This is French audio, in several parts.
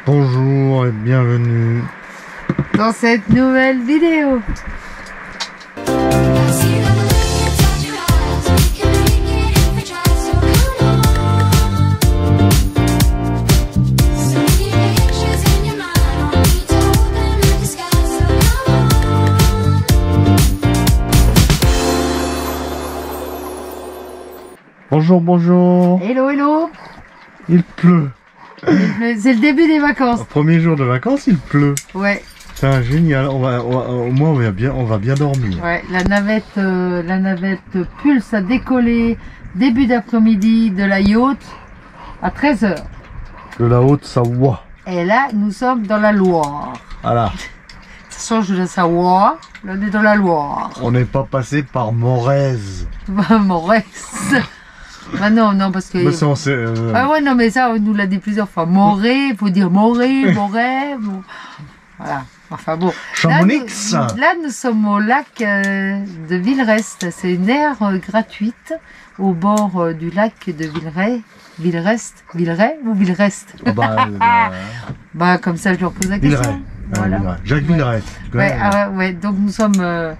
Bonjour et bienvenue dans cette nouvelle vidéo. Bonjour, bonjour. Hello, hello. Il pleut. C'est le début des vacances. Au premier jour de vacances, il pleut. Ouais. C'est génial. Au moins, on va bien dormir. Ouais. La navette Pulse a décollé début d'après-midi de la yacht à 13 h. De la Haute-Savoie. Et là, nous sommes dans la Loire. Voilà. Ça change de Savoie. Là, on est dans la Loire. On n'est pas passé par Morez. Morez. Bah non, parce que... Ah ouais, non, mais ça, on nous l'a dit plusieurs fois. Morez, il faut dire Morez, bon. Voilà, enfin bon. Chamonix. Là, nous sommes au lac de Villerest. C'est une aire gratuite au bord du lac de Villeray ou Villerest? Bah, comme ça, je leur pose la question. Voilà. Jacques Villeray. Ouais, donc nous sommes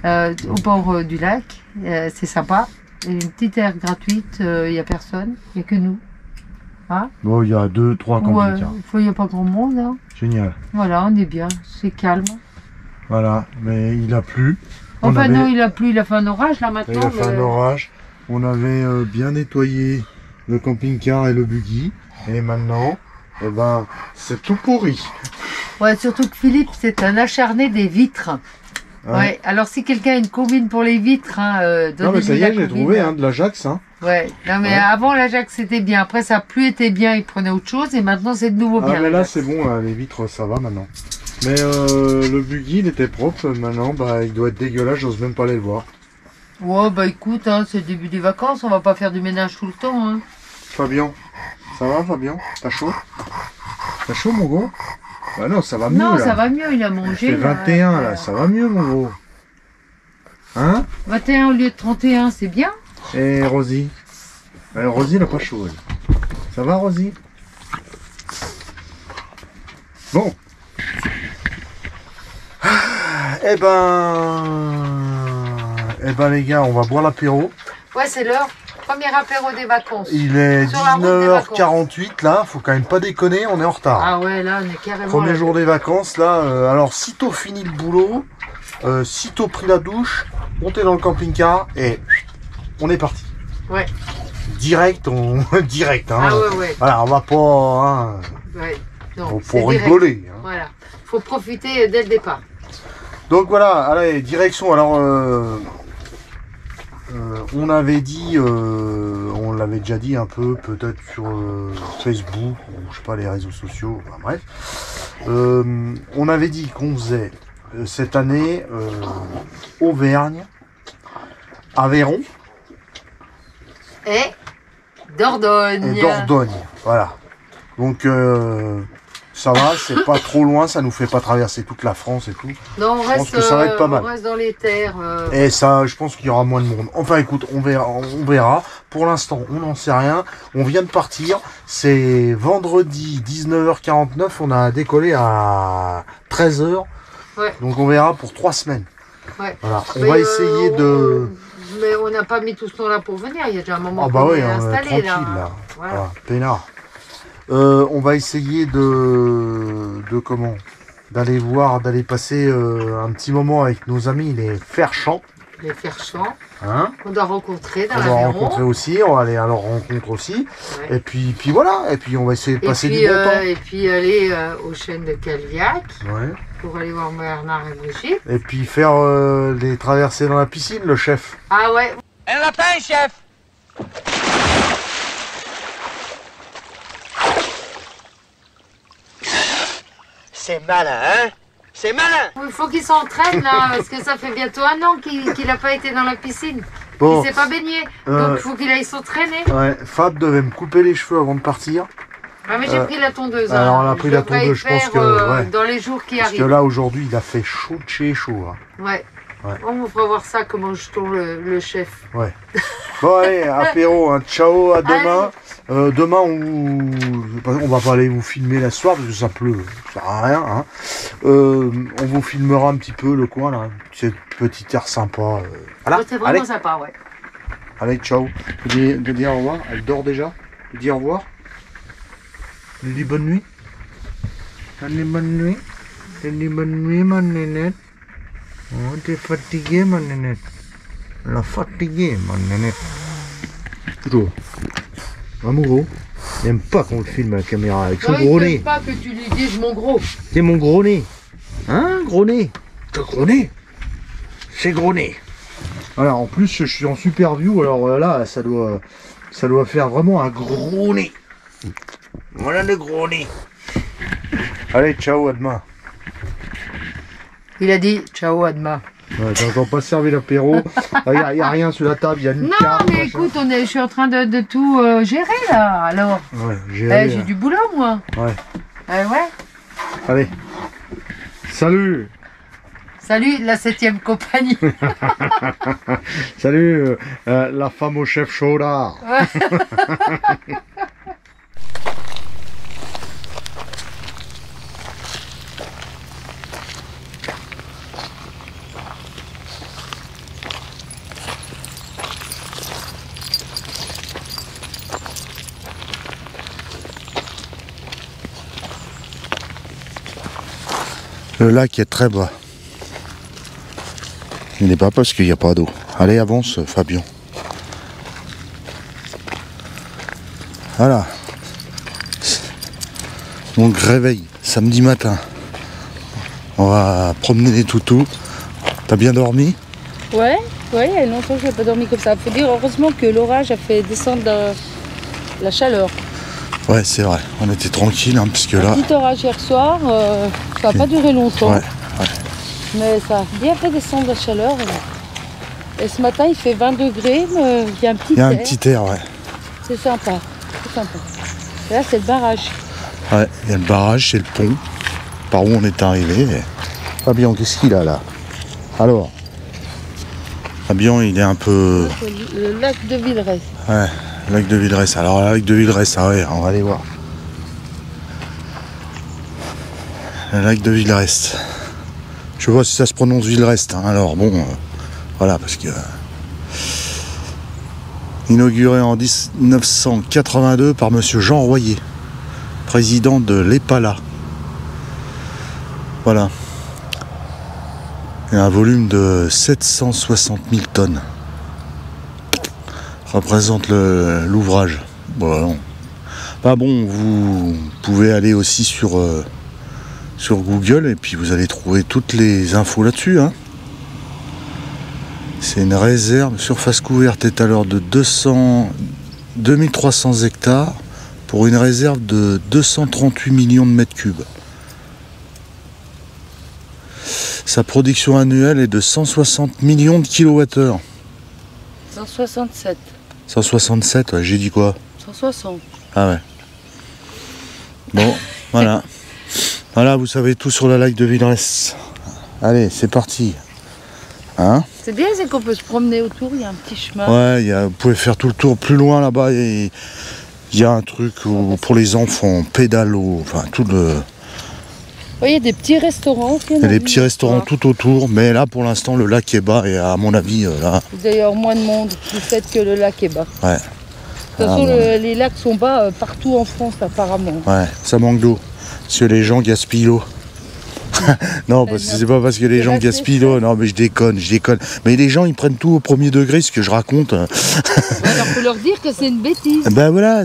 au bord du lac. C'est sympa. Une petite aire gratuite, il n'y a personne, il n'y a que nous. Hein? Bon, il y a 2-3 camping-cars. Il n'y a pas grand monde. Hein. Génial. Voilà, on est bien, c'est calme. Voilà, mais il a plu. Enfin non, il a plu, il a fait un orage là maintenant. Il a fait un orage. On avait bien nettoyé le camping-car et le buggy. Et maintenant, eh ben, c'est tout pourri. Ouais, surtout que Philippe, c'est un acharné des vitres. Ouais, alors si quelqu'un a une combine pour les vitres, non mais ça y est, j'ai trouvé de l'Ajax. Ouais, non mais avant l'Ajax c'était bien, après ça a plus été bien, il prenait autre chose et maintenant c'est de nouveau bien. Mais là c'est bon, là, les vitres ça va maintenant. Mais le buggy il était propre, maintenant bah il doit être dégueulasse, j'ose même pas aller le voir. Ouais bah écoute, c'est le début des vacances, on va pas faire du ménage tout le temps. Hein. Fabien, ça va Fabien? T'as chaud? T'as chaud mon gros? Bah non, ça va mieux. Non, là. Ça va mieux, il a mangé. C'est 21 là, ça va mieux mon gros. Hein? 21 au lieu de 31, c'est bien. Et Rosie? Rosie elle a pas chaud elle. Ça va Rosie? Bon. Eh ben les gars, on va boire l'apéro. Ouais, c'est l'heure. Premier apéro des vacances. Il est 19h48 là, faut quand même pas déconner, on est en retard. Ah ouais, là on est carrément... Premier jour des vacances là, alors sitôt fini le boulot, sitôt pris la douche, monté dans le camping-car et on est parti. Ouais. Direct, direct hein. Ah ouais. Voilà, on va pas... ouais. Non, pour rigoler. Hein. Voilà, faut profiter dès le départ. Donc voilà, allez, direction, alors... on avait dit, on l'avait déjà dit un peu, peut-être sur Facebook ou je sais pas les réseaux sociaux, enfin, bref. On avait dit qu'on faisait cette année Auvergne, Aveyron et Dordogne. Voilà. Donc ça va, c'est pas trop loin, ça nous fait pas traverser toute la France et tout. Non, je pense que ça va être pas mal. On reste dans les terres. Et ça, je pense qu'il y aura moins de monde. Enfin écoute, on verra. Pour l'instant, on n'en sait rien. On vient de partir. C'est vendredi 19h49. On a décollé à 13 h. Ouais. Donc on verra pour 3 semaines. Ouais. Voilà. On va essayer de... Mais on n'a pas mis tout ce temps-là pour venir. Il y a déjà un moment qu'on est tranquille installé là. Voilà. Peinard. On va essayer d'aller passer un petit moment avec nos amis les Ferchamps. Les Ferchamps. Hein? On doit rencontrer dans l'Aveyron. On doit rencontrer aussi, on va aller à leur rencontre aussi. Ouais. Et puis voilà, et puis on va essayer de passer du bon temps. Et puis aller aux chênes de Calviac. Ouais. Pour aller voir Bernard et Brigitte. Et puis faire les traversées dans la piscine, le chef. Ah ouais. Un lapin, chef! C'est malin, hein? C'est malin! Il faut qu'il s'entraîne là, parce que ça fait bientôt 1 an qu'il n'a pas été dans la piscine. Bon. Il s'est pas baigné. Donc il faut qu'il aille s'entraîner. Ouais, Fab devait me couper les cheveux avant de partir. Ah mais j'ai pris la tondeuse. Alors on a pris la tondeuse, je pense que... dans les jours qui arrivent. Parce que là aujourd'hui il a fait chaud de chez chaud. Hein. Ouais. Ouais. On va voir ça, comment je tourne le chef. Ouais. Bon, allez, apéro, hein. Ciao, à demain. Demain, on va pas aller vous filmer la soirée parce que ça pleut, ça sert à rien. Hein. On vous filmera un petit peu le coin, là. C'est petit air sympa. Voilà. C'est vraiment sympa, ouais. Allez, ciao. Je dis au revoir. Elle dort déjà. Je dis au revoir. Je dis bonne nuit. Allez, bonne nuit. Je dis bonne nuit, ma nénette. Oh, t'es fatiguée, ma nénette. La fatiguée, ma nénette. Toujours. Amoureux. Il n'aime pas qu'on le filme à la caméra avec son gros nez. Il n'aime pas que tu lui dises mon gros. C'est mon gros nez. Hein, gros nez? C'est gros nez? C'est gros nez. Voilà, en plus, je suis en super view, alors là, ça doit faire vraiment un gros nez. Voilà le gros nez. Allez, ciao, à demain. Il a dit ciao, à demain. Ouais, j'entends pas servir l'apéro. Il n'y a rien sur la table, il y a une carte. Non, mais écoute, je suis en train de tout gérer là, alors. Ouais, gérer. J'ai du boulot, moi. Ouais. Ouais. Allez. Salut. Salut, la 7e compagnie. Salut, la femme au chef chaudard. Ouais. Le lac est très bas. Il n'est pas parce qu'il n'y a pas d'eau. Allez, avance, Fabien. Voilà. Donc réveil, samedi matin. On va promener les toutous. T'as bien dormi? Ouais, il y a longtemps que je n'ai pas dormi comme ça. Faut dire heureusement que l'orage a fait descendre la chaleur. Ouais, c'est vrai. On était tranquille, hein, puisque là. Petit orage hier soir, ça n'a pas duré longtemps. Ouais. Mais ça a bien fait descendre la chaleur. Et ce matin, il fait 20 degrés, mais il y a un petit air. Il y a un petit air, ouais. C'est sympa. Et là, c'est le barrage. Ouais, il y a le barrage, c'est le pont. Par où on est arrivé. Fabien, qu'est-ce qu'il a là? Alors, Fabien, il est un peu... Le lac de Villerès. Ouais, le lac de Villerès. Alors, le lac de Villerès, ah ouais, on va aller voir. Le lac de Villerès. Je vois si ça se prononce Villerest. Hein. Alors, bon, voilà, parce que... inauguré en 1982 par monsieur Jean Royer, président de l'EPALA. Voilà. Et un volume de 760 000 tonnes. Représente l'ouvrage. Bon, vous pouvez aller aussi sur Google et puis vous allez trouver toutes les infos là-dessus. Hein. C'est une réserve, surface couverte est alors de 2300 hectares pour une réserve de 238 millions de mètres cubes. Sa production annuelle est de 160 millions de kilowattheures. 167. 167, ouais, j'ai dit quoi? 160. Ah ouais. Bon, voilà. Voilà, vous savez tout sur le lac de Villerès. Allez, c'est parti. Hein? C'est bien, c'est qu'on peut se promener autour, il y a un petit chemin. Ouais, vous pouvez faire tout le tour plus loin là-bas. Il y a un truc pour les enfants, pédalo, enfin tout le... Il y a des petits restaurants. Il y a des petits restaurants tout autour, mais là pour l'instant le lac est bas et à mon avis là... D'ailleurs moins de monde du fait que le lac est bas. Ouais. De toute façon les lacs sont bas partout en France apparemment. Ouais, ça manque d'eau. Parce que les gens gaspillent l'eau. Non, parce que c'est pas parce que les gens gaspillent l'eau. Non, mais je déconne. Mais les gens, ils prennent tout au premier degré, ce que je raconte. Alors, faut leur dire que c'est une bêtise. Ben voilà,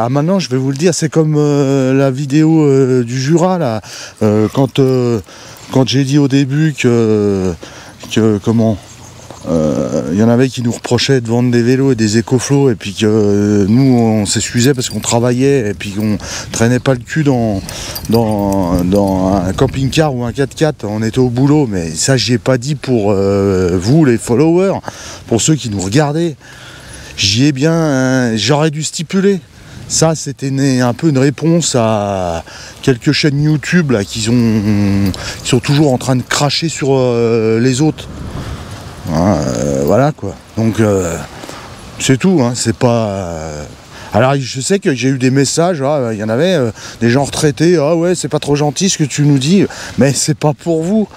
maintenant, je vais vous le dire, c'est comme la vidéo du Jura, là. Quand j'ai dit au début que il y en avait qui nous reprochaient de vendre des vélos et des écoflots et puis que nous on s'excusait parce qu'on travaillait et puis qu'on traînait pas le cul dans un camping-car ou un 4x4, on était au boulot, mais ça j'y ai pas dit pour vous les followers, pour ceux qui nous regardaient, j'y ai bien, j'aurais dû stipuler. Ça c'était un peu une réponse à quelques chaînes YouTube là, qui sont toujours en train de cracher sur les autres. Hein, voilà quoi. Donc c'est tout, hein, c'est pas... Alors je sais que j'ai eu des messages, il y en avait des gens retraités, ah ouais c'est pas trop gentil ce que tu nous dis, mais c'est pas pour vous.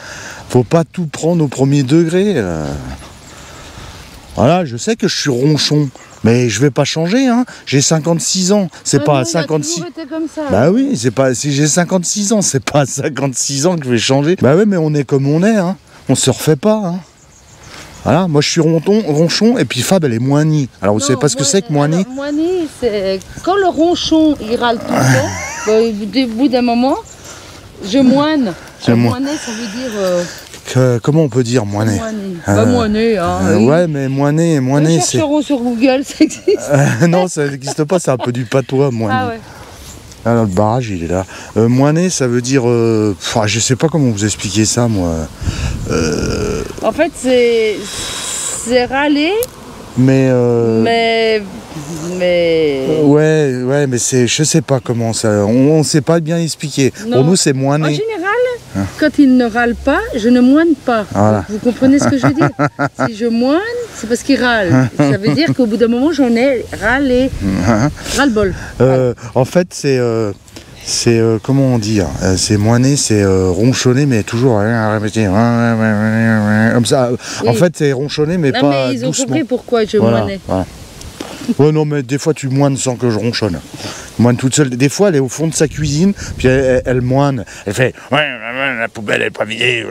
Faut pas tout prendre au premier degré. Voilà, je sais que je suis ronchon, mais je vais pas changer, hein. J'ai 56 ans, c'est pas à 56... Comme ça, bah oui, c'est pas... si j'ai 56 ans, c'est pas à 56 ans que je vais changer. Bah oui, mais on est comme on est, hein. On se refait pas, hein. Voilà, moi je suis ronchon, et puis Fab elle est moinie. Alors vous savez pas ce que c'est que moinie? Moinie, c'est quand le ronchon il râle tout le temps, au bout d'un moment, je moine. Moiner, ça veut dire... comment on peut dire moiner? Moiner, hein. Ouais, mais moiner c'est... Chercherons sur Google, ça existe. Non, ça n'existe pas, c'est un peu du patois, moiner. Ah ouais. Ah, notre barrage, il est là. Moiner, ça veut dire... je sais pas comment vous expliquer ça, moi. En fait, c'est râler. Mais... Ouais, mais c'est... Je sais pas comment ça... On sait pas bien expliquer. Non. Pour nous, c'est moiner. En général, quand il ne râle pas, je ne moine pas. Voilà. Vous comprenez ce que je veux dire? Si je moine, c'est parce qu'il râle. Ça veut dire qu'au bout d'un moment, j'en ai râlé. Ras-le-bol. En fait, c'est comment on dit, c'est moiner, c'est ronchonner, mais toujours répéter comme ça. Oui. En fait, c'est ronchonner, mais non, pas mais ils ont doucement. compris pourquoi je moinais. Voilà. Ouais, non, mais des fois tu moines sans que je ronchonne. Moine toute seule. Des fois, elle est au fond de sa cuisine, puis elle moine. Elle fait la poubelle est pas vidée.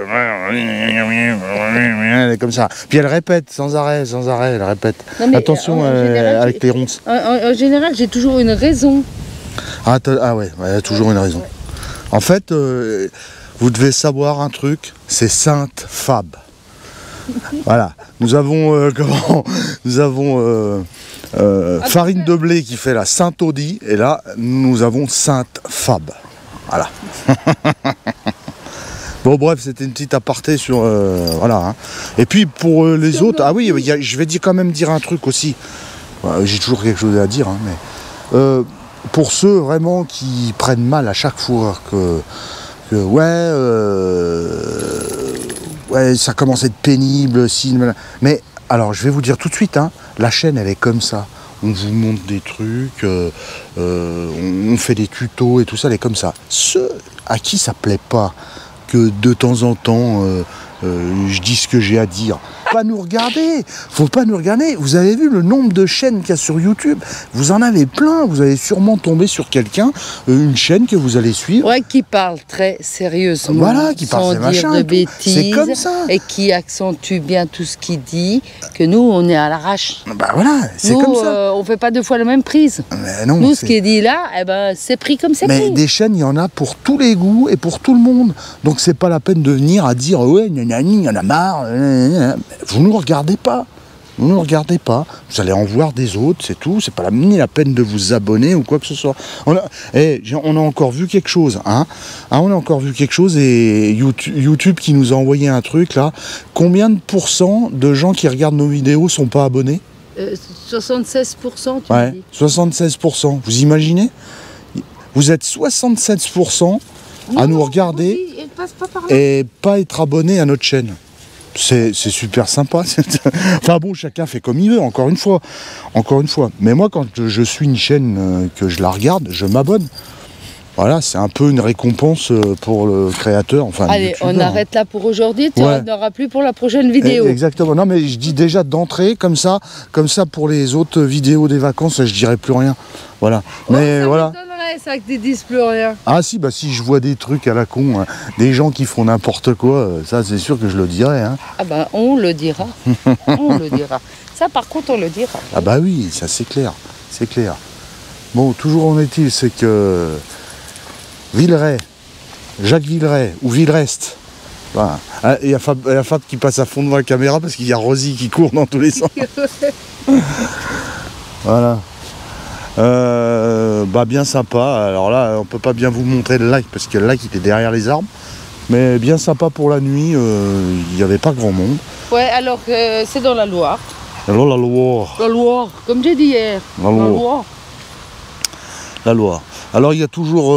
Elle est comme ça. Puis elle répète sans arrêt, elle répète. Non, attention général, avec les ronces. En général, j'ai toujours une raison. Ah ouais, elle a toujours une raison. Ouais. En fait, vous devez savoir un truc, c'est Sainte Fab. Voilà. Nous avons farine de blé qui fait la Sainte Audi, et là, nous avons Sainte Fab. Voilà. Bon, bref, c'était une petite aparté sur... voilà. Hein. Et puis, pour les autres... Ah oui, je vais quand même dire un truc aussi. J'ai toujours quelque chose à dire, hein, mais... pour ceux vraiment qui prennent mal à chaque fois que ça commence à être pénible, mais alors je vais vous dire tout de suite, hein, la chaîne elle est comme ça. On vous montre des trucs, on fait des tutos et tout ça, elle est comme ça. Ceux à qui ça plaît pas que de temps en temps je dis ce que j'ai à dire, faut pas nous regarder. Vous avez vu le nombre de chaînes qu'il y a sur YouTube? Vous en avez plein, vous allez sûrement tomber sur quelqu'un, une chaîne que vous allez suivre. Ouais, qui parle très sérieusement, voilà, qui parle sans dire de bêtises, c'est comme ça. Et qui accentue bien tout ce qu'il dit, que nous on est à l'arrache. Bah voilà, c'est comme ça. On fait pas deux fois la même prise. Mais non, nous, ce qui est dit là, eh ben, c'est pris comme c'est pris. Mais des chaînes, il y en a pour tous les goûts et pour tout le monde. Donc c'est pas la peine de venir à dire ouais, il y en a marre. Vous ne nous regardez pas. Vous ne regardez pas. Vous allez en voir des autres, c'est tout. C'est pas ni la peine de vous abonner ou quoi que ce soit. On a encore vu quelque chose. Hein. On a encore vu quelque chose et YouTube qui nous a envoyé un truc là. Combien de pourcents de gens qui regardent nos vidéos sont pas abonnés? 76%, tu ouais, dis. 76%. Vous imaginez? Vous êtes 76% à nous regarder et pas être abonné à notre chaîne. C'est super sympa. Enfin bon, chacun fait comme il veut, encore une fois. Mais moi, quand je suis une chaîne que je la regarde, je m'abonne. Voilà, c'est un peu une récompense pour le créateur. Enfin, allez, on arrête là pour aujourd'hui. Tu n'en auras plus pour la prochaine vidéo. Exactement. Non, mais je dis déjà d'entrée, comme ça, pour les autres vidéos des vacances, je dirai plus rien. Voilà. Mais ça voilà. m'étonnerait, ça, que tu dises plus rien. Ah si, bah si je vois des trucs à la con, hein, des gens qui font n'importe quoi, ça c'est sûr que je le dirai. Hein. Ah bah on le dira. On le dira. Ça par contre on le dira. Ah bah oui, ça c'est clair. C'est clair. Bon, toujours en est-il, c'est que Villeray, Jacques Villeray ou Villerest. Voilà. Il y a Fab qui passe à fond devant la caméra parce qu'il y a Rosie qui court dans tous les sens. Voilà. Bah bien sympa. Alors là, on peut pas bien vous montrer le lac parce que le lac il est derrière les arbres. Mais bien sympa pour la nuit. Il n'y avait pas grand monde. Ouais, alors c'est dans la Loire. Alors la Loire. La Loire, comme j'ai dit hier. La Loire. La Loire. Alors il y a toujours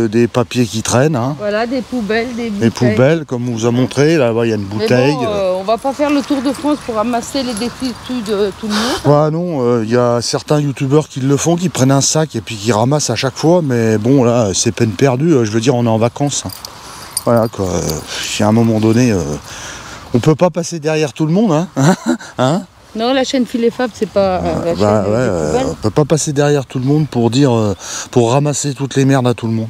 des papiers qui traînent. Hein. Voilà, des poubelles, des bouteilles. Des poubelles, comme on vous a montré. Là-bas il y a une bouteille. Mais bon, on va pas faire le tour de France pour ramasser les détritus de tout le monde. Ouais, non, il y a certains youtubeurs qui le font, qui prennent un sac et puis qui ramassent à chaque fois, mais bon, là, c'est peine perdue, je veux dire, on est en vacances. Hein. Voilà, quoi. À un moment donné, on peut pas passer derrière tout le monde, hein, hein. Non, la chaîne Filet Fab, c'est pas la chaîne on peut pas passer derrière tout le monde pour dire, pour ramasser toutes les merdes à tout le monde.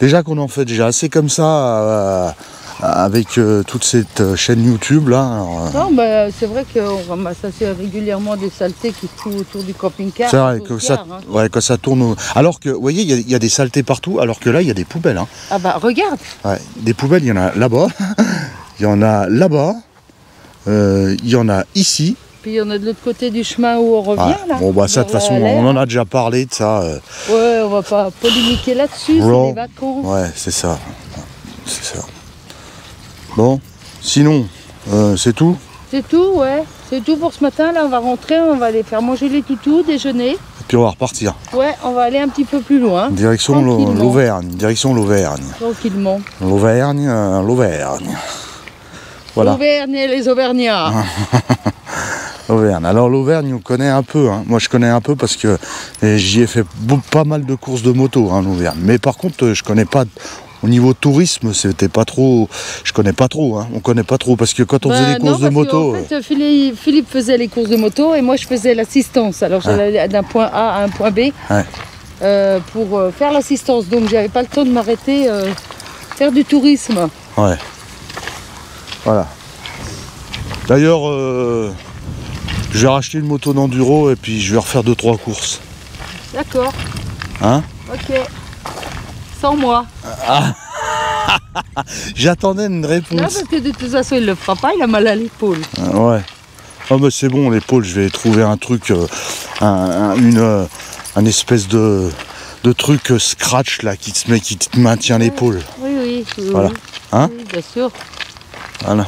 Déjà qu'on en fait déjà assez comme ça avec toute cette chaîne YouTube là. Alors, non, bah, c'est vrai qu'on ramasse assez régulièrement des saletés qui se trouvent autour du camping-car. C'est vrai que ça, ouais, quand ça tourne. Alors que, vous voyez, il y a des saletés partout, alors que là, il y a des poubelles. Hein. Ah bah regarde. Ouais, des poubelles, il y en a là-bas, il y en a là-bas, il y en a ici. Puis il y en a de l'autre côté du chemin où on revient là. Bon bah ça de toute façon on en a déjà parlé de ça. Ouais, on va pas polémiquer là-dessus, c'est les vacances. Ouais, c'est ça. C'est ça. Bon, sinon, c'est tout. C'est tout, ouais. C'est tout pour ce matin. Là, on va rentrer, on va aller faire manger les toutous, déjeuner. Et puis on va repartir. Ouais, on va aller un petit peu plus loin. Direction l'Auvergne. Direction l'Auvergne. Tranquillement. L'Auvergne. Voilà. L'Auvergne et les Auvergnats. Auvergne. Alors l'Auvergne, on connaît un peu. Hein. Moi, je connais un peu parce que j'y ai fait pas mal de courses de moto en Auvergne. Mais par contre, je connais pas. Au niveau tourisme, c'était pas trop. Je connais pas trop. Hein. On connaît pas trop parce que quand on faisait des courses de moto. En fait, Philippe faisait les courses de moto et moi je faisais l'assistance. Alors j'allais d'un point A à un point B pour faire l'assistance. Donc j'avais pas le temps de m'arrêter faire du tourisme. Ouais. Voilà. D'ailleurs, je vais racheter une moto d'enduro et puis je vais refaire 2-3 courses. D'accord. Hein? Ok. Sans moi. Ah. J'attendais une réponse. Non, parce que de toute façon, il le fera pas, il a mal à l'épaule. Ouais. Ah bah c'est bon, l'épaule, je vais trouver un truc, un espèce de truc scratch là qui te maintient l'épaule. Oui. Voilà. Hein? Oui, bien sûr. Voilà.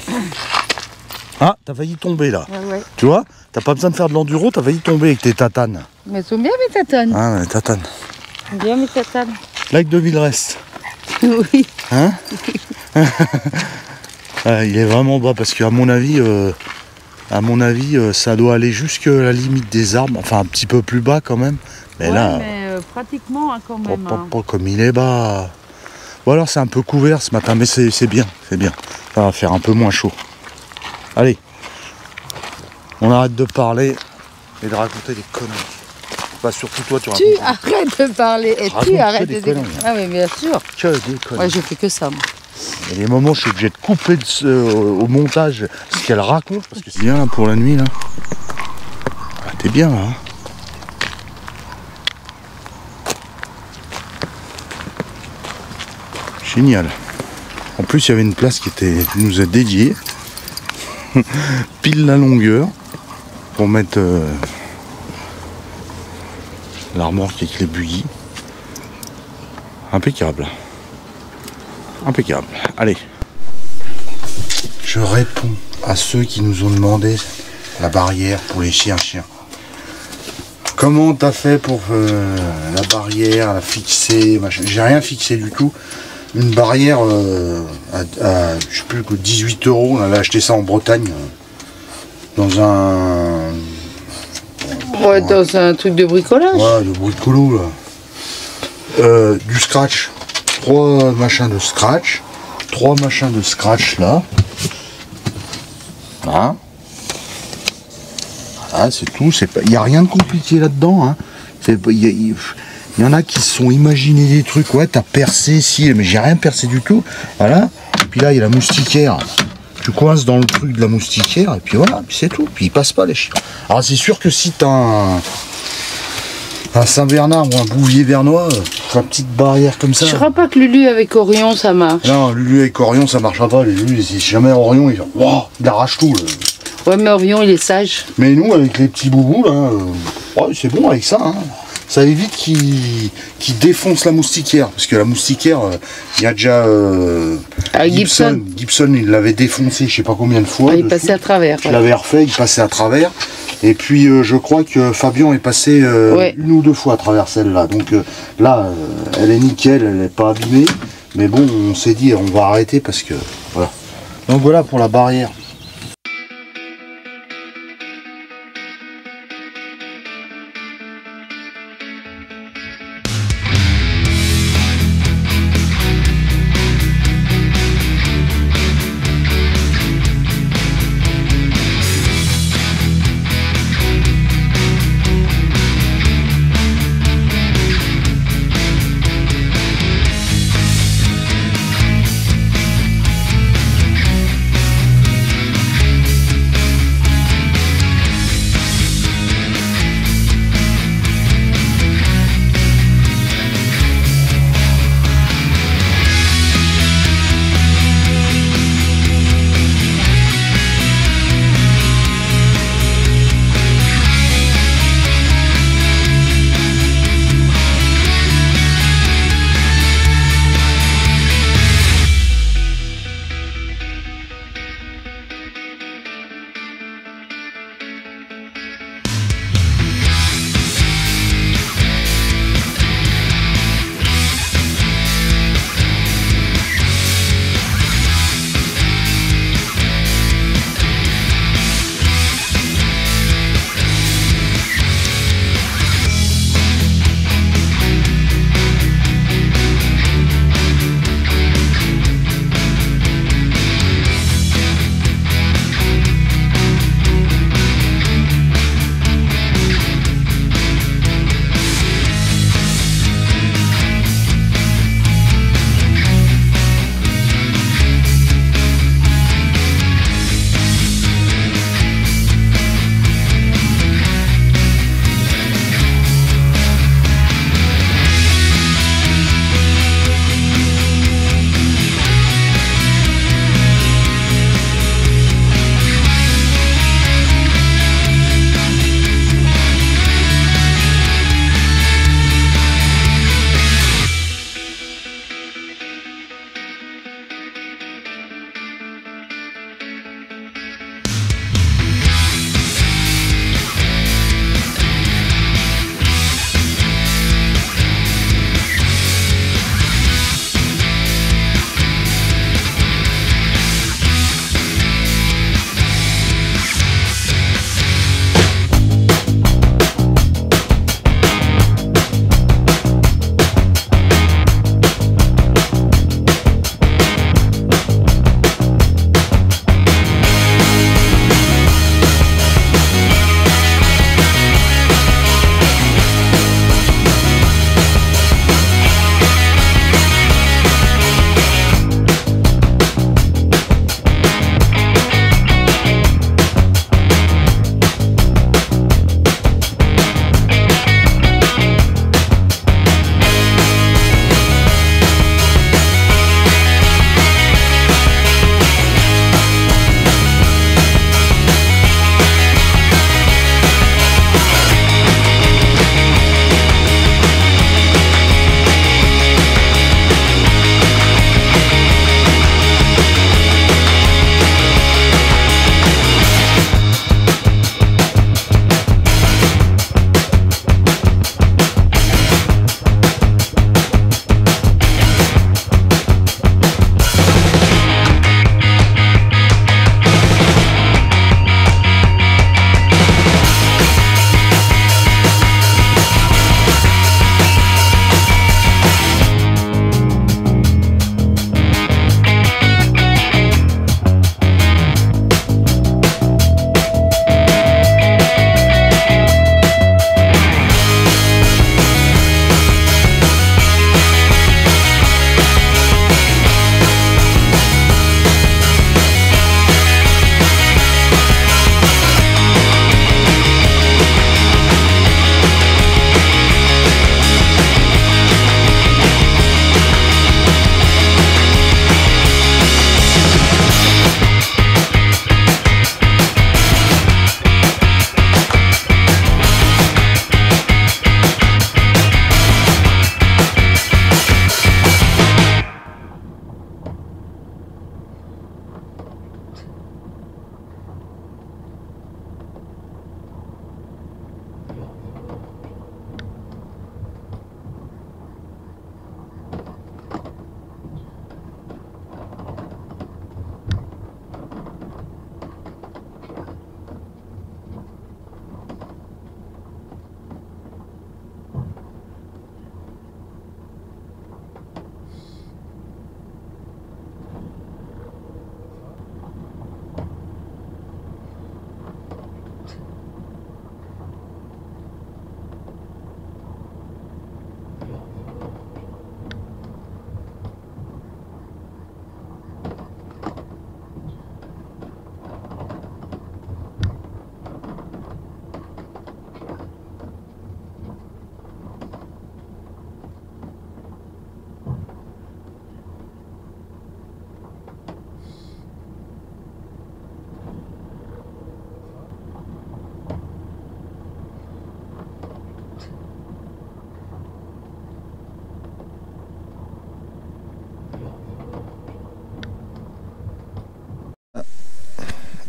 Ah, t'as failli tomber là. Ah ouais. Tu vois, t'as pas besoin de faire de l'enduro, t'as failli tomber avec tes tatanes. Mais elles sont bien mes tatanes. Ah, les tatanes. Bien mes tatanes. Lac de Villerest. Oui. Hein? Il est vraiment bas parce qu'à mon avis, ça doit aller jusqu'à la limite des arbres, enfin un petit peu plus bas quand même. Mais ouais, là, mais pratiquement hein, quand même. Pas comme il est bas. Ou alors c'est un peu couvert ce matin, mais c'est bien, c'est bien. Ça va faire un peu moins chaud. Allez, on arrête de parler et de raconter des conneries. Bah surtout toi, tu racontes. Tu arrêtes de parler et tu arrêtes de conneries. Ah mais bien sûr. Que des conneries. Ouais, je fais que ça moi. Il y a des moments où je suis obligé de couper au montage ce qu'elle raconte parce que c'est bien là pour la nuit là. Ah, t'es bien là. Hein. Génial. En plus il y avait une place qui nous a dédiée. Pile la longueur pour mettre l'armoire avec les bouillies. Impeccable. Impeccable. Allez. Je réponds à ceux qui nous ont demandé la barrière pour les chiens. Comment t'as fait pour la barrière, la fixer, machin. J'ai rien fixé du tout. Une barrière à je sais plus que 18 €, on avait acheté ça en Bretagne dans un dans un truc de bricolage. Ouais, de bricolo là. Du scratch, 3 machins de scratch là. Voilà. Voilà, c'est tout, il n'y a rien de compliqué là-dedans. Hein. Il y en a qui se sont imaginés des trucs, ouais, t'as percé, si, mais j'ai rien percé du tout. Voilà. Et puis là, il y a la moustiquaire. Tu coinces dans le truc de la moustiquaire, et puis voilà, puis c'est tout. Puis ils passent pas les chiens. Alors c'est sûr que si t'as un Saint-Bernard ou un Bouvier bernois, une petite barrière comme ça. Je crois pas que Lulu avec Orion ça marche. Non, Lulu avec Orion ça marchera pas. Lulu, si jamais Orion, il arrache tout. Là. Ouais, mais Orion il est sage. Mais nous, avec les petits boubous, là, ouais, c'est bon avec ça. Hein. Ça évite qu'il défonce la moustiquaire. Parce que la moustiquaire, il y a déjà Gibson, il l'avait défoncé je sais pas combien de fois. Ah, il passait à travers. Je l'avais refait, il passait à travers. Et puis je crois que Fabien est passé une ou deux fois à travers celle-là. Donc là, elle est nickel, elle n'est pas abîmée. Mais bon, on s'est dit, on va arrêter parce que... Voilà. Donc voilà pour la barrière.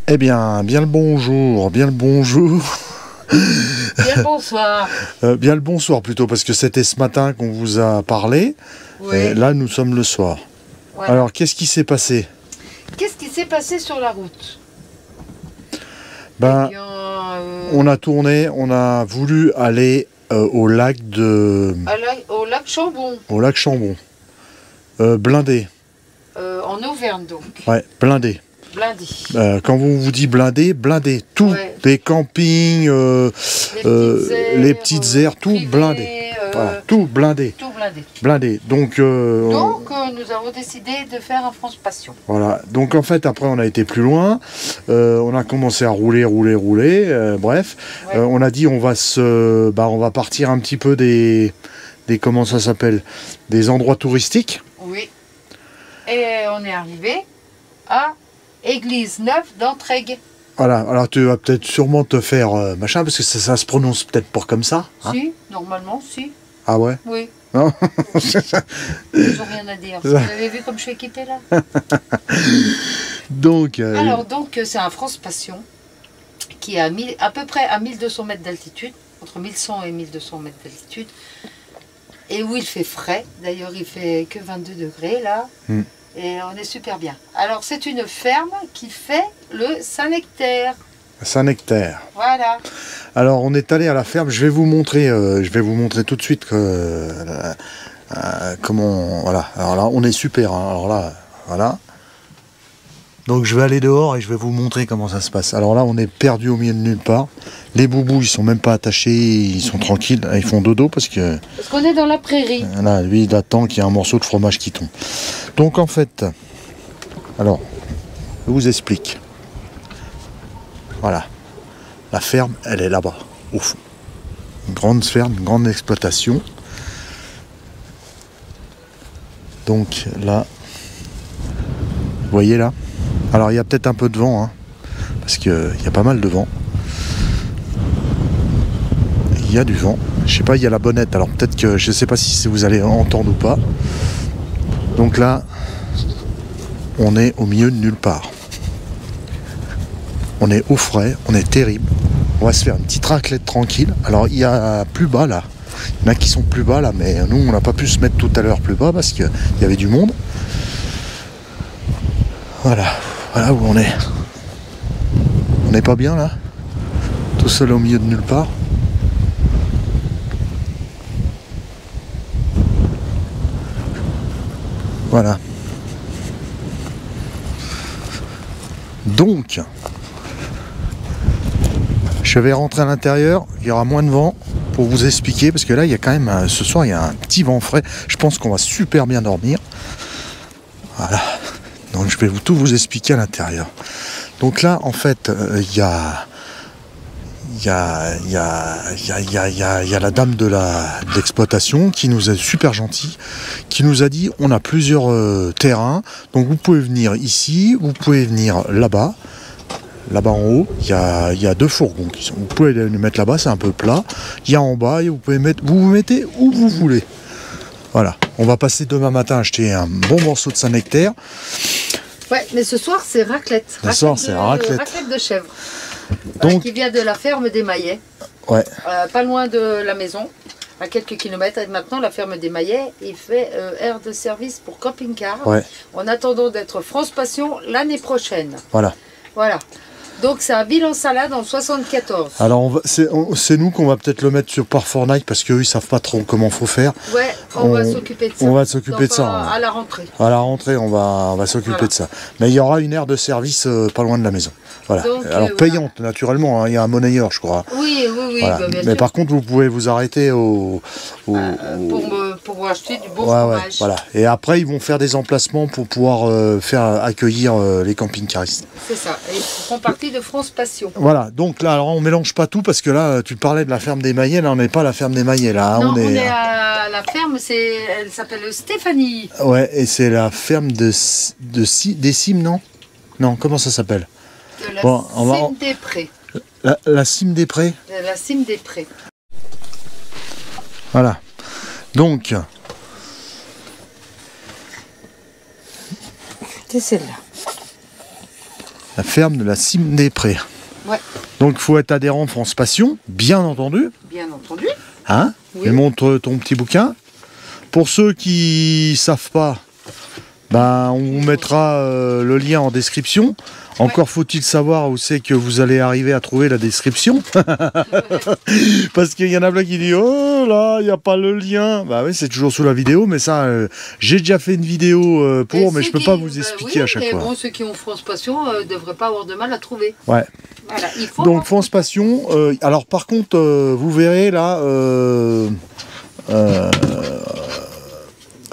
Eh bien, bien le bonjour, bien le bonjour. Bien le bonsoir. Bien le bonsoir plutôt, parce que c'était ce matin qu'on vous a parlé. Oui. Et là, nous sommes le soir. Voilà. Alors, qu'est-ce qui s'est passé? Qu'est-ce qui s'est passé sur la route? Ben, Eh bien, on a tourné, on a voulu aller au lac de... au lac Chambon, Au lac Chambon. Blindé. en Auvergne donc. Ouais, blindé. Blindé. Quand on vous dit blindé, blindé. Tout. Ouais. Des campings, les petites aires, tout privées, blindé. Voilà, tout blindé. Tout blindé. Blindé. Donc, nous avons décidé de faire un France Passion. voilà. Donc en fait, après, on a été plus loin. On a commencé à rouler. Bref, Ouais. on a dit on va partir un petit peu des comment ça s'appelle, des endroits touristiques. Oui. Et on est arrivé à Église Neuve d'Entraigues. Voilà. Alors tu vas peut-être sûrement te faire machin parce que ça se prononce peut-être pas comme ça. Hein. Si, normalement, si. Ah ouais. Oui. Non. Ils n'ont rien à dire. Vous avez vu comme je suis équipée là? Donc. Alors, c'est un France Passion qui est à peu près à 1200 mètres d'altitude, entre 1100 et 1200 mètres d'altitude, et où il fait frais. D'ailleurs, il fait que 22 degrés là, et on est super bien. Alors, c'est une ferme qui fait le Saint-Nectaire. Saint-Nectaire. Voilà. Alors, on est allé à la ferme. Je vais vous montrer tout de suite comment. Voilà. Alors là, on est super. Hein. Alors là, voilà. Donc, je vais aller dehors et je vais vous montrer comment ça se passe. Alors là, on est perdu au milieu de nulle part. Les boubous, ils sont même pas attachés. Ils sont tranquilles. Ils font dodo parce que. Parce qu'on est dans la prairie. Là, lui, il attend qu'il y ait un morceau de fromage qui tombe. Donc, en fait, alors, je vous explique. Voilà. La ferme, elle est là-bas, au fond. Une grande ferme, une grande exploitation. Donc là, vous voyez là. Alors il y a peut-être un peu de vent, hein, parce qu'il y a pas mal de vent. Il y a du vent. Je sais pas, il y a la bonnette. Alors peut-être que je sais pas si vous allez entendre ou pas. Donc là, on est au milieu de nulle part. On est au frais, on est terrible. On va se faire une petite raclette tranquille. Alors il y a plus bas là. Il y en a qui sont plus bas là, mais nous on n'a pas pu se mettre tout à l'heure plus bas parce qu'il y avait du monde. Voilà où on est. On n'est pas bien là. Tout seul au milieu de nulle part. Voilà. Donc, je vais rentrer à l'intérieur, il y aura moins de vent pour vous expliquer, parce que là, il y a quand même, ce soir, il y a un petit vent frais. Je pense qu'on va super bien dormir. Voilà. Donc, je vais tout vous expliquer à l'intérieur. Donc là, en fait, il y a la dame de l'exploitation qui nous est super gentille, qui nous a dit on a plusieurs terrains, donc vous pouvez venir ici, vous pouvez venir là-bas en haut, il y a 2 fourgons, vous pouvez les mettre là-bas, c'est un peu plat, il y a en bas et vous vous mettez où vous voulez. Voilà, on va passer demain matin acheter un bon morceau de Saint-Nectaire. Ouais, mais ce soir c'est raclette. Ce soir c'est raclette De chèvre. Donc, qui vient de la ferme des Maillets, ouais. Pas loin de la maison, à quelques kilomètres. Et maintenant, la ferme des Maillets, il fait aire de service pour camping-car, Ouais. en attendant d'être France Passion l'année prochaine. Voilà. Donc c'est un bilan salade en 74. Alors c'est nous qu'on va peut-être le mettre par Fortnite parce qu'eux ils savent pas trop comment faut faire. Ouais, on va s'occuper de ça. On va s'occuper de ça. À la rentrée. À la rentrée, on va s'occuper de ça. Mais il y aura une aire de service pas loin de la maison. Voilà. Donc, alors payante naturellement, hein, il y a un monnayeur je crois. Oui, voilà. Bah, bien mais sûr. par contre vous pouvez vous arrêter pour acheter du bon fromage. Ouais, voilà. Et après ils vont faire des emplacements pour pouvoir faire accueillir les camping-caristes. C'est ça. Et ils feront partie de France Passion. Voilà, donc là, alors on mélange pas tout parce que là, tu parlais de la ferme des Maillets, là on n'est pas à la ferme des Maillets, là. Non, on est à la ferme, elle s'appelle Stéphanie. Ouais, et c'est la ferme des Cimes, non? Non, comment ça s'appelle? De la Cime des Prés. La Cime des Prés? La Cime des Prés. Voilà. Donc. C'est celle-là. la ferme de la Cime des Prés. Ouais. Donc il faut être adhérent de France Passion, bien entendu. Bien entendu. Hein? Oui. Et montre ton petit bouquin. Pour ceux qui savent pas, ben, on vous mettra le lien en description. Encore faut-il savoir où c'est que vous allez arriver à trouver la description. Parce qu'il y en a plein qui disent oh là, il n'y a pas le lien. Bah oui, c'est toujours sous la vidéo, mais ça, j'ai déjà fait une vidéo pour, mais je peux pas vous expliquer à chaque fois. Bon, ceux qui ont France Passion ne devraient pas avoir de mal à trouver. Ouais. Voilà, il faut Donc France Passion. Alors par contre, vous verrez là.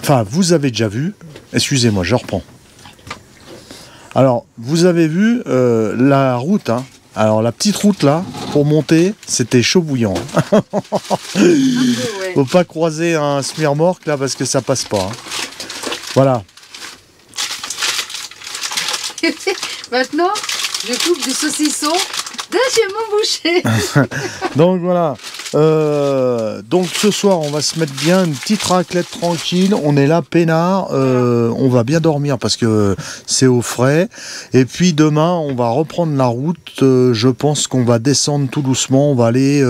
Enfin, vous avez déjà vu. Excusez-moi, je reprends. Alors, vous avez vu la route, hein. Alors la petite route là, pour monter, c'était chaud bouillant. ouais. Faut pas croiser un smirmorque là parce que ça passe pas. Hein. Voilà. Maintenant, je coupe du saucisson de chez mon boucher. Donc voilà. Donc ce soir, on va se mettre bien une petite raclette tranquille. On est là, peinard. On va bien dormir parce que c'est au frais. Et puis demain, on va reprendre la route. Je pense qu'on va descendre tout doucement. On va aller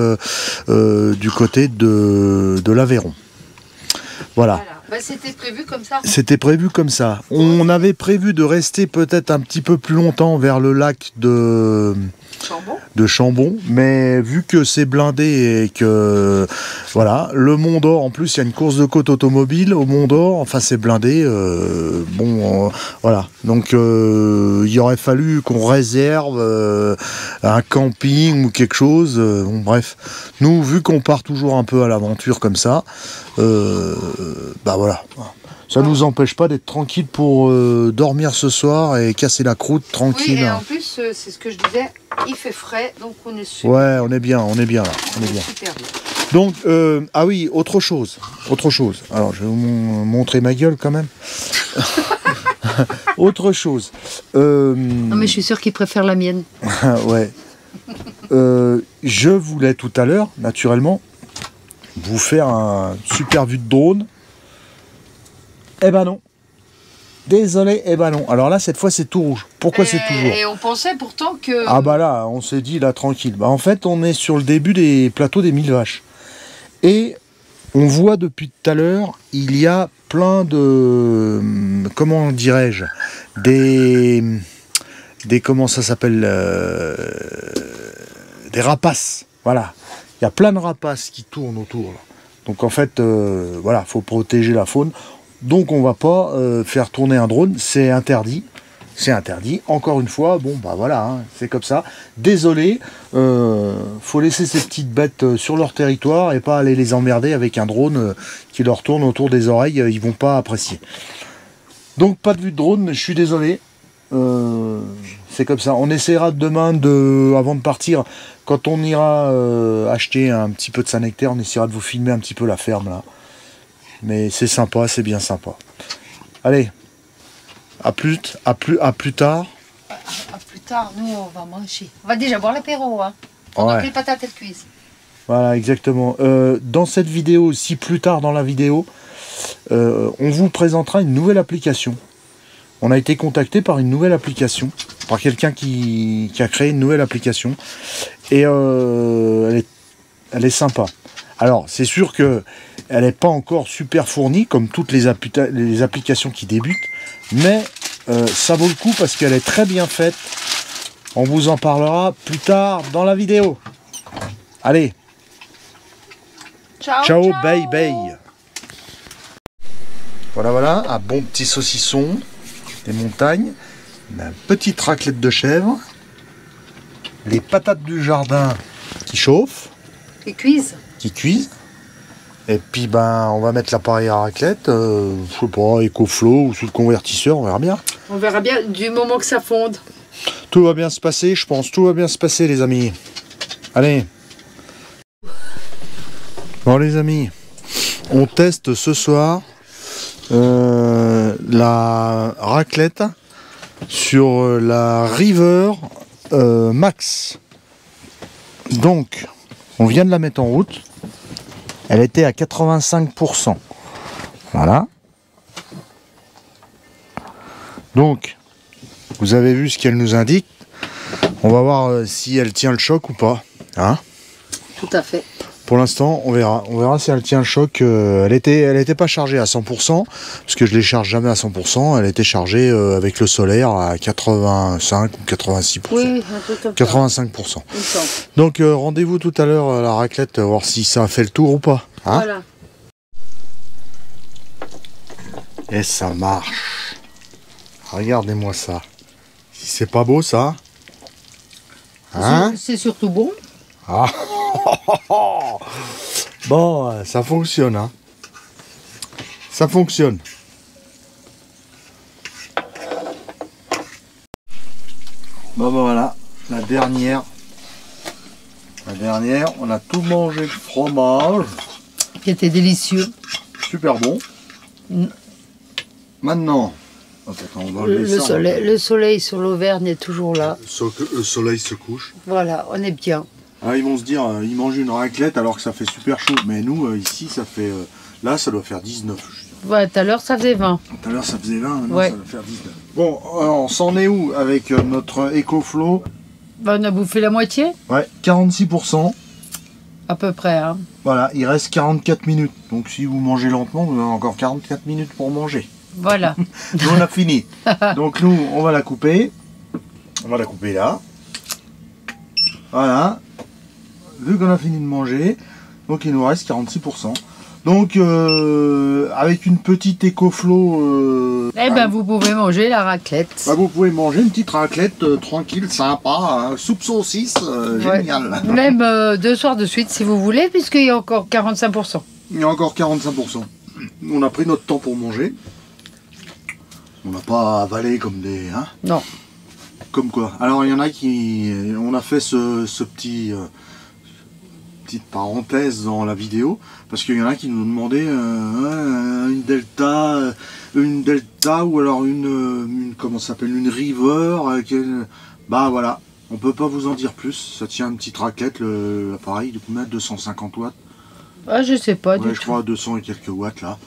du côté de l'Aveyron. Voilà. Bah, c'était prévu comme ça. C'était prévu comme ça. On avait prévu de rester peut-être un petit peu plus longtemps vers le lac de Chambon, mais vu que c'est blindé et que voilà, le Mont d'Or, en plus il y a une course de côte automobile au Mont d'Or, enfin c'est blindé, voilà, donc il aurait fallu qu'on réserve un camping ou quelque chose, bon, bref, nous vu qu'on part toujours un peu à l'aventure comme ça, bah voilà. Ça ne nous empêche pas d'être tranquille pour dormir ce soir et casser la croûte tranquille. Oui, et en plus, c'est ce que je disais, il fait frais, donc on est super. Ouais, on est bien là, on est bien. Super bien. Donc, ah oui, autre chose. Alors, je vais vous montrer ma gueule quand même. Autre chose. Non, mais je suis sûre qu'il préfère la mienne. Ouais. Je voulais tout à l'heure, naturellement, vous faire un super vue de drone. Eh ben non. Désolé, eh ben non. Alors là, cette fois, c'est tout rouge. Pourquoi c'est toujours? Et on pensait pourtant que... Ah bah là, on s'est dit, là, tranquille. Bah en fait, on est sur le début des plateaux des 1000 vaches. Et on voit depuis tout à l'heure, il y a plein de... Comment dirais-je? Des comment ça s'appelle? Des rapaces. Voilà. Il y a plein de rapaces qui tournent autour. Là. Donc en fait, voilà, faut protéger la faune. Donc on va pas faire tourner un drone, c'est interdit. C'est interdit. Encore une fois, bon bah voilà, hein, c'est comme ça. Désolé, faut laisser ces petites bêtes sur leur territoire et pas aller les emmerder avec un drone qui leur tourne autour des oreilles, ils vont pas apprécier. Donc pas de vue de drone, je suis désolé. C'est comme ça. On essaiera demain avant de partir, quand on ira acheter un petit peu de Saint-Nectaire, on essaiera de vous filmer un petit peu la ferme là. Mais c'est sympa, c'est bien sympa. Allez, à plus tard. À plus tard, nous on va manger. On va déjà boire l'apéro, hein. Pendant que les patates elles cuisent. Voilà, exactement. Dans cette vidéo, aussi plus tard dans la vidéo, on vous présentera une nouvelle application. On a été contacté par une nouvelle application, par quelqu'un qui a créé une nouvelle application. Et elle est sympa. Alors, c'est sûr que elle n'est pas encore super fournie, comme toutes les applications qui débutent, mais ça vaut le coup parce qu'elle est très bien faite. On vous en parlera plus tard dans la vidéo. Allez. Ciao, ciao, bye, bye. Voilà, un bon petit saucisson des montagnes, une petite raclette de chèvre, les patates du jardin qui chauffent. Qui cuisent. Et puis ben on va mettre l'appareil à raclette, je sais pas, EcoFlow ou sous le convertisseur, on verra bien. On verra bien du moment que ça fonde. Tout va bien se passer, je pense, tout va bien se passer les amis. Allez. Bon les amis, on teste ce soir la raclette sur la River Max. Donc, on vient de la mettre en route. Elle était à 85%. Voilà. Donc, vous avez vu ce qu'elle nous indique. On va voir si elle tient le choc ou pas. Hein? Tout à fait. Pour l'instant, on verra. On verra si elle tient le choc. Elle était pas chargée à 100%, parce que je les charge jamais à 100%. Elle était chargée avec le solaire à 85 ou 86%. Oui, un peu 85%. Donc rendez-vous tout à l'heure à la raclette, voir si ça a fait le tour ou pas. Hein? Voilà. Et ça marche. Regardez-moi ça. Si c'est pas beau ça. Hein? C'est surtout bon. Ah. Bon, ça fonctionne, hein. Ça fonctionne. Bon, ben voilà, la dernière. On a tout mangé le fromage. Qui était délicieux. Super bon. Maintenant, attends, on va le soleil sur l'Auvergne est toujours là. Le soleil se couche. Voilà, on est bien. Ah, ils vont se dire, ils mangent une raclette alors que ça fait super chaud. Mais nous, ici, ça fait... là, ça doit faire 19. Ouais, tout à l'heure, ça faisait 20. Tout à l'heure, ça faisait 20, maintenant, ouais. Ça doit faire 19. Bon, alors, on s'en est où avec notre EcoFlow? Bah, on a bouffé la moitié. Ouais, 46%. À peu près, hein. Voilà, il reste 44 minutes. Donc, si vous mangez lentement, vous avez encore 44 minutes pour manger. Voilà. Nous, on a fini. Donc, nous, on va la couper. On va la couper là. Voilà. Vu qu'on a fini de manger, donc il nous reste 46%. Donc avec une petite EcoFlow... eh ben vous pouvez manger la raclette. Bah, vous pouvez manger une petite raclette tranquille, sympa, soupe saucisse, génial. Même 2 soirs de suite si vous voulez, puisqu'il y a encore 45%. Il y a encore 45%. On a pris notre temps pour manger. On n'a pas avalé comme des... Hein, non. Comme quoi. Alors il y en a qui... On a fait ce petit... petite parenthèse dans la vidéo, parce qu'il y en a qui nous demandaient une delta ou alors une comment ça s'appelle, une river. Bah voilà, on peut pas vous en dire plus. Ça tient une petite raclette, l'appareil de combien, 250 watts. Ah, je sais pas du je tout. crois 200 et quelques watts là.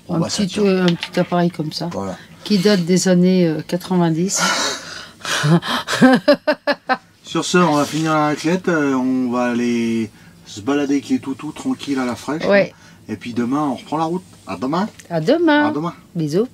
Bon, un petit appareil comme ça, voilà, qui date des années 90. Sur ce, on va finir la raclette, on va aller se balader avec les toutous tranquille à la fraîche. Ouais. Et puis demain, on reprend la route. À demain. À demain. À demain. Bisous.